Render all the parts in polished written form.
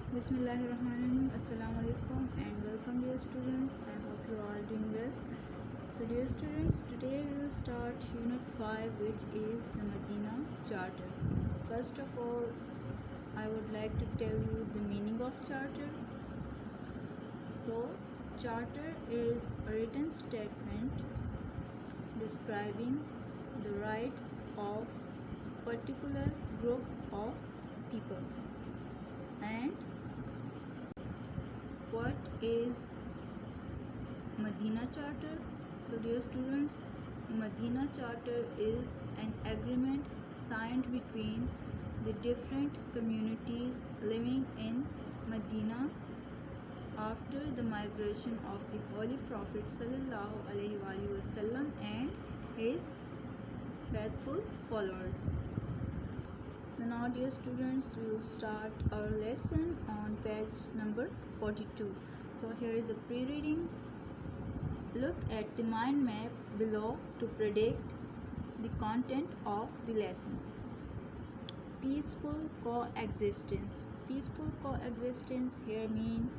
Bismillahirrahmanirrahim. Assalamu alaikum and welcome dear students. I hope you are all doing well. So dear students, today we will start unit 5, which is the Medina Charter. First of all, I would like to tell you the meaning of charter. So charter is a written statement describing the rights of a particular group of people. And what is Medina Charter? So dear students, Medina Charter is an agreement signed between the different communities living in Medina after the migration of the Holy Prophet Sallallahu Alaihi Wasallam and his faithful followers. So now dear students, we will start our lesson on page number 42. So here is a pre-reading. Look at the mind map below to predict the content of the lesson. Peaceful coexistence. Peaceful coexistence here means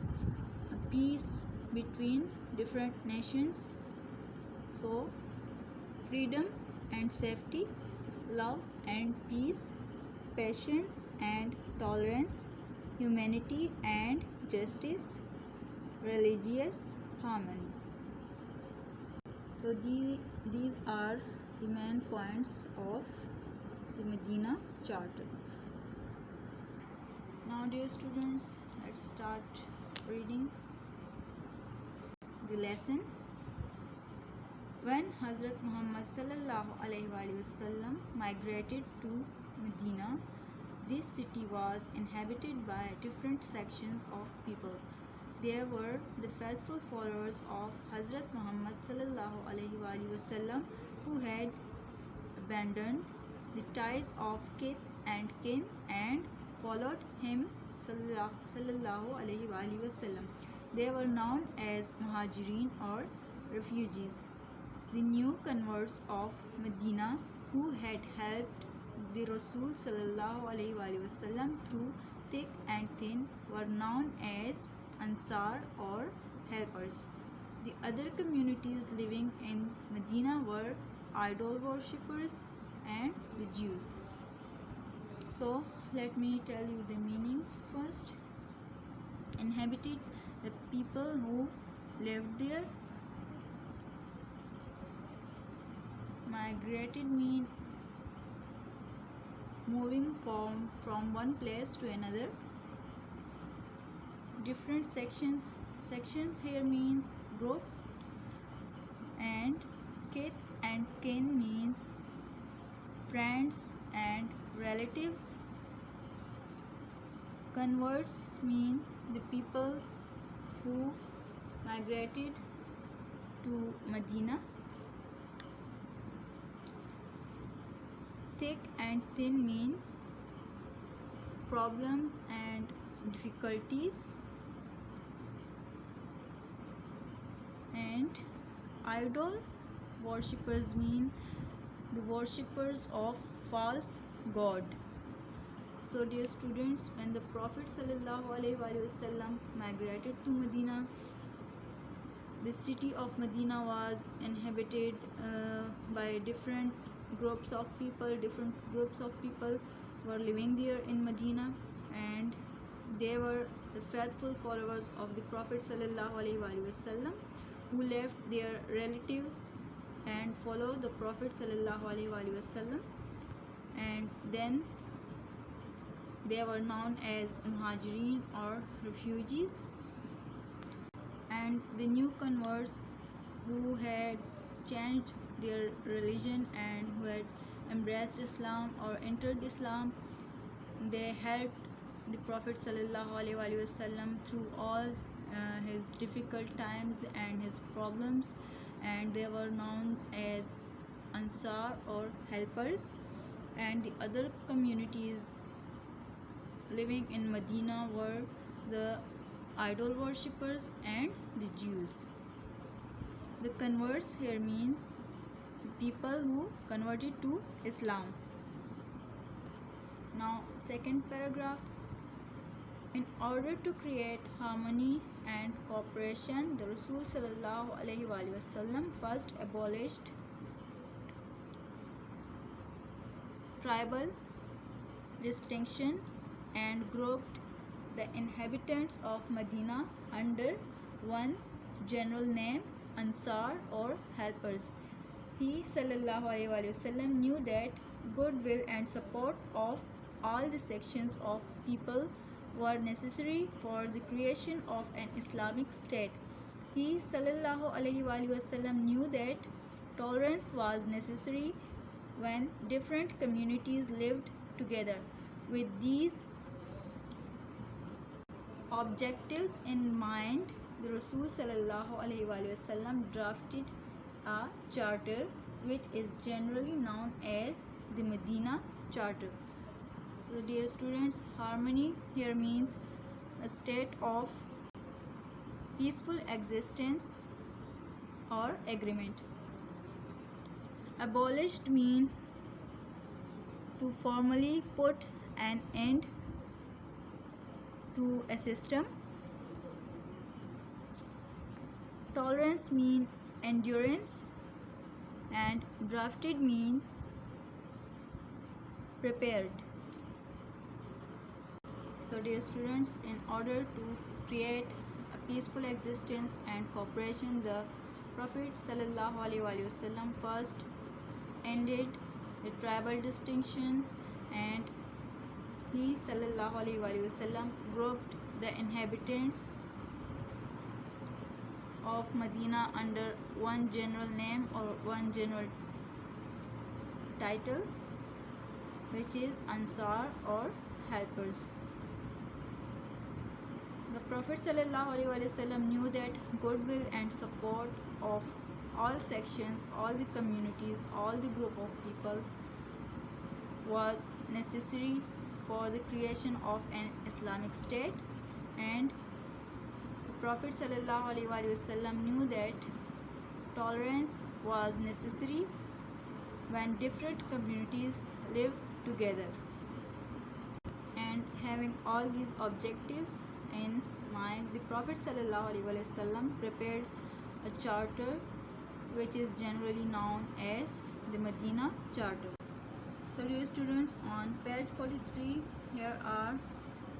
peace between different nations. So freedom and safety, love and peace, patience and tolerance, humanity and justice, religious harmony. So these are the main points of the Medina Charter. Now dear students, let's start reading the lesson. When Hazrat Muhammad Sallallahu Alaihi Wasallam migrated to Medina, this city was inhabited by different sections of people. There were the faithful followers of Hazrat Muhammad Sallallahu Alaihi Wasallam who had abandoned the ties of kith and kin and followed him Sallallahu Alaihi Wasallam. They were known as Muhajirin or refugees. The new converts of Medina who had helped the Rasul Sallallahu Alaihi Wasallam through thick and thin were known as Ansar or helpers. The other communities living in Medina were idol worshippers and the Jews. So let me tell you the meanings first. Inhabited, the people who lived there. Migrated mean moving from one place to another. Different sections. Sections here means group. And kith and kin means friends and relatives. Converts mean the people who migrated to Medina. Thick and thin mean problems and difficulties. And idol worshippers mean the worshippers of false god. So dear students, when the Prophet Sallallahu Alaihi Wasallam migrated to Medina, the city of Medina was inhabited by different groups of people. Different groups of people were living there in Medina, and they were the faithful followers of the Prophet Sallallahu Alaihi Wasallam who left their relatives and followed the Prophet Sallallahu Alaihi Wasallam, and then they were known as Muhajirin or refugees. And the new converts who had changed their religion and who had embraced Islam or entered Islam, they helped the Prophet Sallallahu Alaihi Wasallam through all his difficult times and his problems, and they were known as Ansar or helpers. And the other communities living in Medina were the idol worshippers and the Jews. The converts here means people who converted to Islam. Now second paragraph. In order to create harmony and cooperation, the Rasul sallallahu alaihi wasallam first abolished tribal distinction and grouped the inhabitants of Medina under one general name, Ansar or helpers. He sallallahu alaihi wasallam knew that goodwill and support of all the sections of people were necessary for the creation of an Islamic state. He sallallahu alaihi wasallam knew that tolerance was necessary when different communities lived together. With these objectives in mind, the Rasul sallallahu alaihi wasallam drafted a charter which is generally known as the Medina Charter. So dear students, harmony here means a state of peaceful existence or agreement. Abolished mean to formally put an end to a system. Tolerance mean endurance, and drafted means prepared. So dear students, in order to create a peaceful existence and cooperation, the Prophet sallallahu alaihi wasallam first ended the tribal distinction, and he sallallahu alaihi wasallam grouped the inhabitants of Medina under one general name or one general title, which is Ansar or helpers. The Prophet ﷺ knew that goodwill and support of all sections, all the communities, all the group of people was necessary for the creation of an Islamic state, and the Prophet ﷺ knew that tolerance was necessary when different communities live together. And having all these objectives in mind, the Prophet ﷺ prepared a charter which is generally known as the Medina Charter. So dear students, on page 43 here are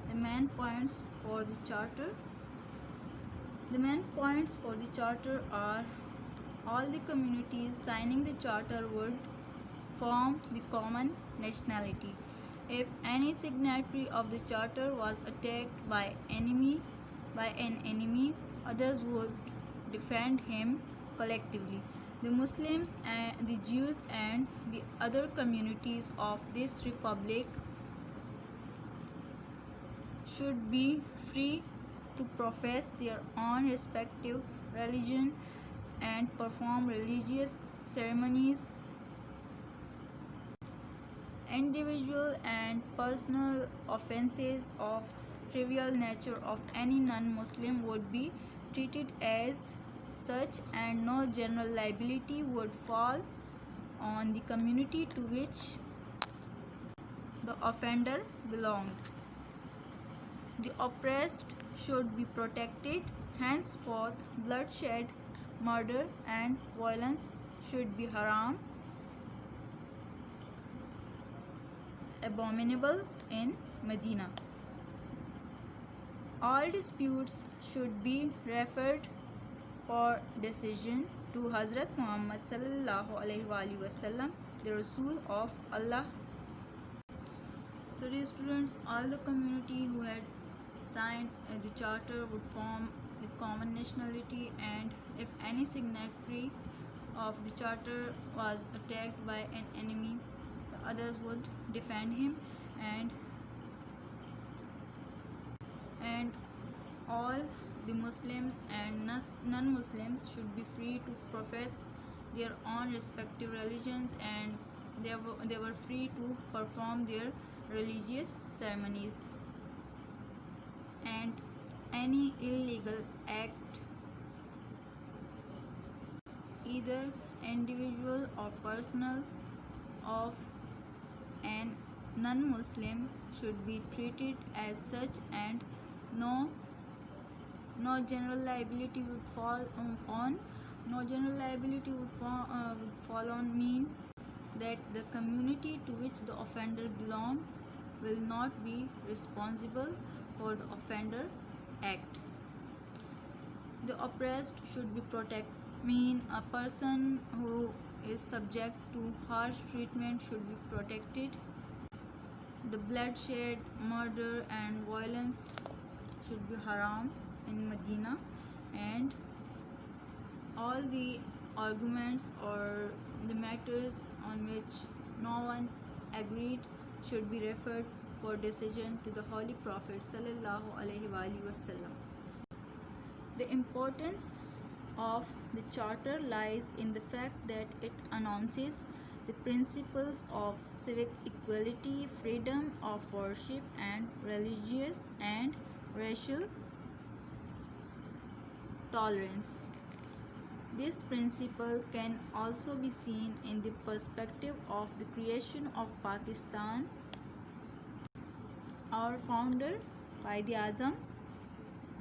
the main points for the charter. The main points for the charter are: all the communities signing the charter would form the common nationality. If any signatory of the charter was attacked by an enemy, others would defend him collectively. The Muslims and the Jews and the other communities of this republic should be free to profess their own respective religion and perform religious ceremonies. Individual and personal offences of trivial nature of any non-Muslim would be treated as such, and no general liability would fall on the community to which the offender belonged. The oppressed should be protected. Henceforth, bloodshed, murder, and violence should be haram, abominable in Medina. All disputes should be referred for decision to Hazrat Muhammad sallallahu alaihi wasallam, the Rasul of Allah. So dear students, all the community who had signed the charter would form the common nationality, and if any signatory of the charter was attacked by an enemy, the others would defend him, and all the Muslims and non-Muslims should be free to profess their own respective religions, and they were free to perform their religious ceremonies. And any illegal act, either individual or personal, of an non-Muslim should be treated as such, and no general liability would fall on. No general liability would fall on mean that the community to which the offender belongs will not be responsible for the offender act. The oppressed should be protected. Mean a person who is subject to harsh treatment should be protected. The bloodshed, murder and violence should be haram in Medina, and all the arguments or the matters on which no one agreed should be referred for decision to the Holy Prophet sallallahu alaihi wasallam. The importance of the charter lies in the fact that it announces the principles of civic equality, freedom of worship, and religious and racial tolerance. This principle can also be seen in the perspective of the creation of Pakistan. Our founder, Quaid-e-Azam,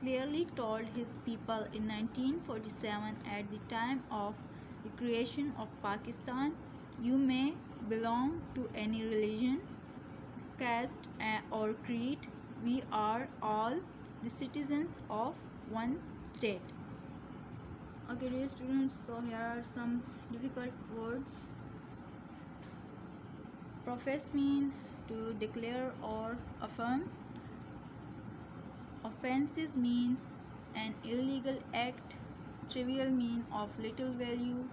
clearly told his people in 1947 at the time of the creation of Pakistan, "You may belong to any religion, caste or creed. We are all the citizens of one state." Okay, dear students, so here are some difficult words. Profess mean to declare or affirm. Offenses mean an illegal act. Trivial mean of little value.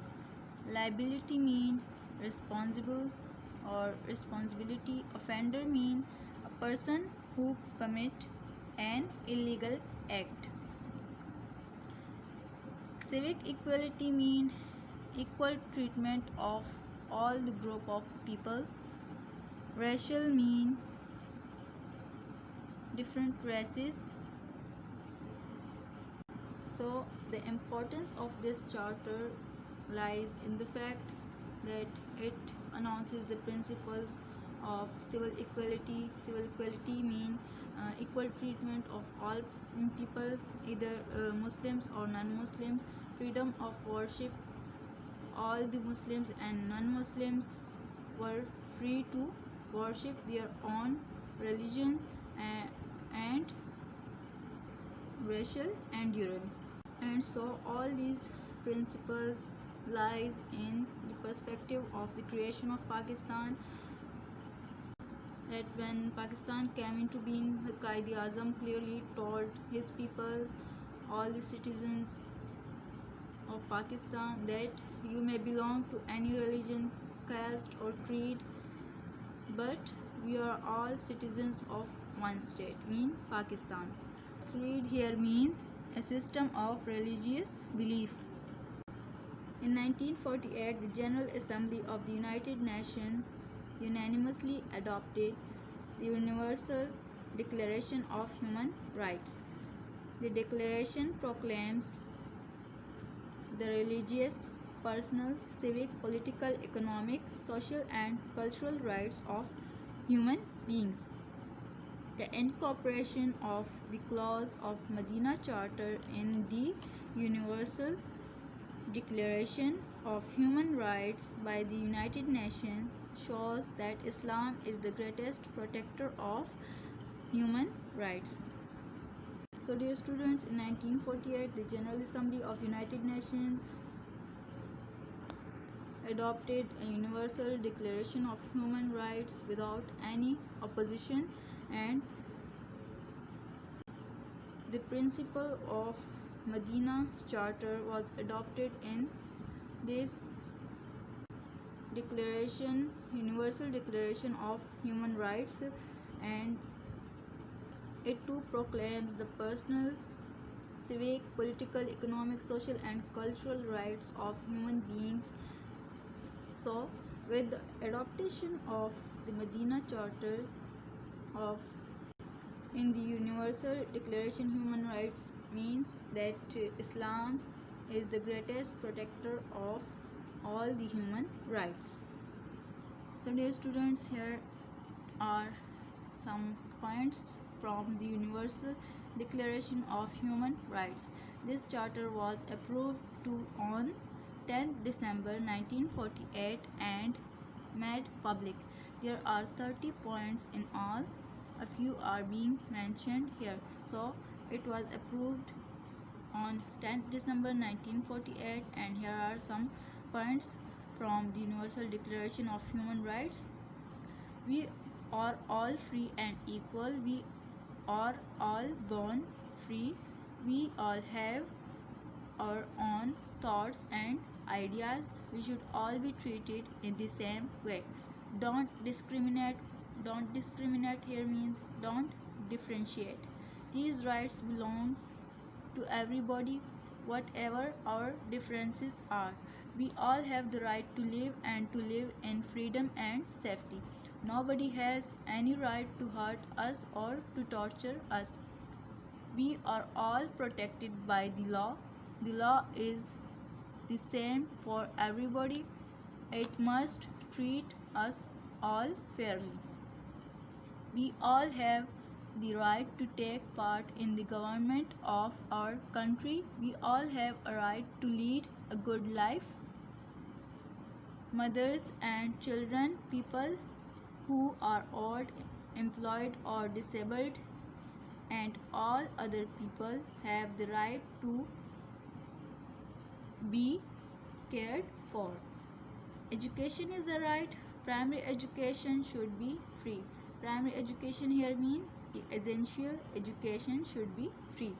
Liability mean responsible or responsibility. Offender mean a person who commit an illegal act. Civic equality mean equal treatment of all the group of people. Racial mean different races. So the importance of this charter lies in the fact that it announces the principles of civil equality. Civil equality mean equal treatment of all people, either Muslims or non-Muslims. Freedom of worship. All the Muslims and non-Muslims were free to worship their own religion, and racial endurance. And so all these principles lies in the perspective of the creation of Pakistan, that when Pakistan came into being, the Quaid-e-Azam clearly told his people, all the citizens of Pakistan, that you may belong to any religion, caste or creed, but we are all citizens of one state, mean Pakistan. Creed here means a system of religious belief. In 1948, the General Assembly of the United Nations unanimously adopted the Universal Declaration of Human Rights. The declaration proclaims the religious, personal, civic, political, economic, social and cultural rights of human beings. The incorporation of the clause of Medina Charter in the Universal Declaration of Human Rights by the United Nations shows that Islam is the greatest protector of human rights. So dear students, in 1948, the General Assembly of United Nations adopted a Universal Declaration of Human Rights without any opposition, and the principle of Medina Charter was adopted in this declaration, Universal Declaration of Human Rights, and it too proclaims the personal, civic, political, economic, social and cultural rights of human beings. So with the adoption of the Medina Charter of in the Universal Declaration Human Rights means that Islam is the greatest protector of all the human rights. So dear students, here are some points from the Universal Declaration of Human Rights. This charter was approved on 10th December 1948 and made public. There are 30 points in all. A few are being mentioned here. So it was approved on 10th December 1948, and here are some points from the Universal Declaration of Human Rights. We are all free and equal. We are all born free. We all have our own thoughts and ideas. We should all be treated in the same way. Don't discriminate. Don't discriminate here means don't differentiate. These rights belongs to everybody, whatever our differences are. We all have the right to live and to live in freedom and safety. Nobody has any right to hurt us or to torture us. We are all protected by the law. The law is the same for everybody. It must treat us all fairly. We all have the right to take part in the government of our country. We all have a right to lead a good life. Mothers and children, people who are old, employed or disabled, and all other people have the right to be cared for. Education is a right. Primary education should be free. Primary education here means the essential education should be free.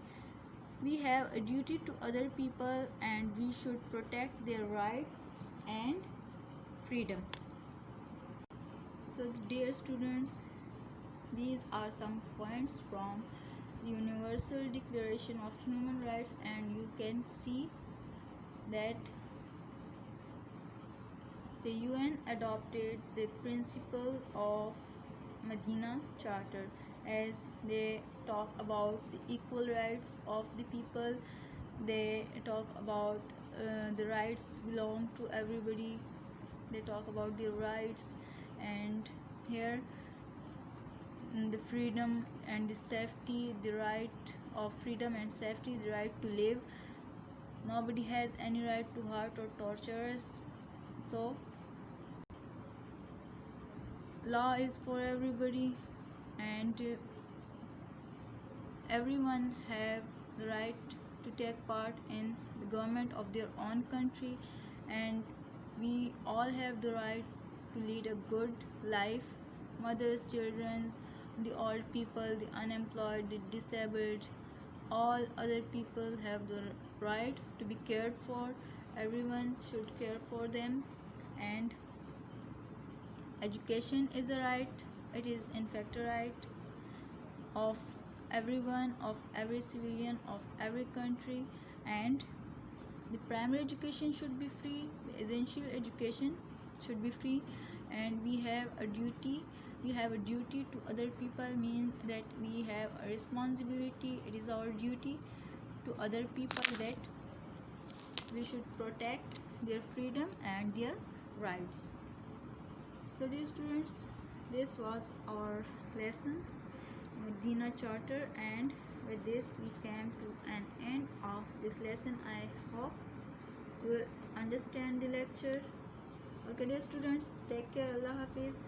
We have a duty to other people and we should protect their rights and freedom. So dear students, these are some points from the Universal Declaration of Human Rights, and you can see that the UN adopted the principle of Medina Charter as they talk about the equal rights of the people. They talk about the rights belong to everybody. They talk about their rights, and here the freedom and the safety, the right of freedom and safety, the right to live. Nobody has any right to hurt or torture us. So law is for everybody, and everyone have the right to take part in the government of their own country, and we all have the right to lead a good life. Mothers, children, the old people, the unemployed, the disabled, all other people have the right to be cared for. Everyone should care for them, and education is a right. It is in fact a right of everyone, of every civilian, of every country, and the primary education should be free. The essential education should be free, and we have a duty to other people, means that we have a responsibility. It is our duty to other people that we should protect their freedom and their rights. So dear students, this was our lesson, Medina Charter, and with this we came to an end of this lesson. I hope you will understand the lecture. Okay dear students, take care. Allah Hafiz.